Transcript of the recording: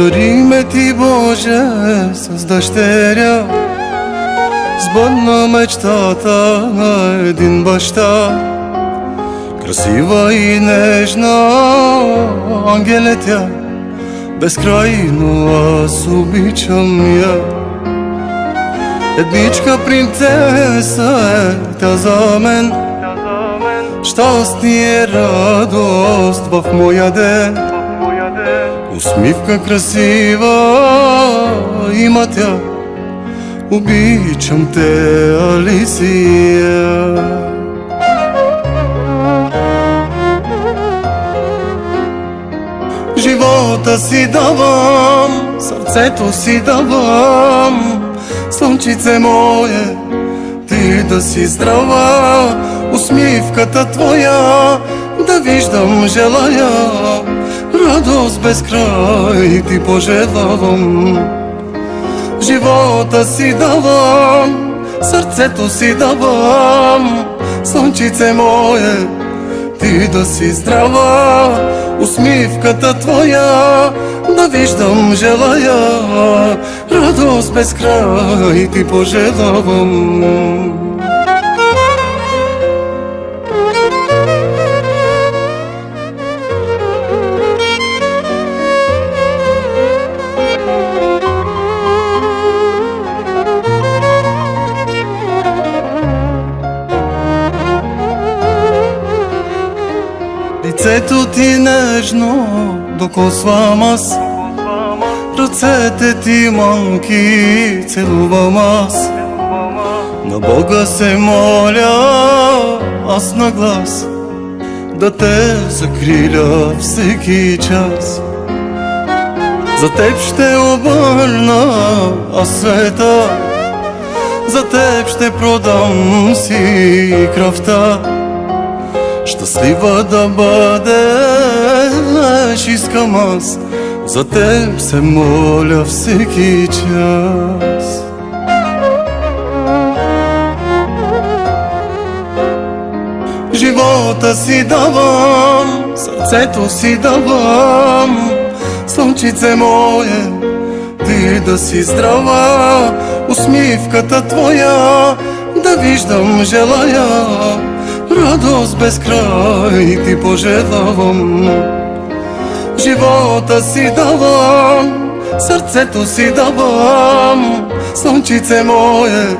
Дариме ти, Боже, с дъщеря, сбъдна мечтата на един баща. Красива и нежна, ангеле тя, безкрайно аз обичам я. Едничка принцеса е тя за мен, щастие, радост в моя ден. Усмивка красива има тя, обичам те, Алисия. Живота си давам, сърцето си давам, слънчице мое, ти да си здрава. Усмивката твоя да виждам желая, радост без край ти пожелавам. Живота си давам, сърцето си давам, слънчице мое, ти да си здрава. Усмивката твоя да виждам желая, радост без край ти пожелавам. Лицето ти нежно докосвам аз, ръцете ти манки целувам аз. На Бога се моля аз на глас, да те закриля всеки час. За теб ще обърна аз света, за теб ще продам си кръвта. Щастлива да бъдеш искам аз, за теб се моля всеки час. Живота си давам, сърцето си давам, слънчице мое, ти да си здрава. Усмивката твоя да виждам желая, радост без край ти пожелавам. Живота си давам, сърцето си давам, слънчице мое,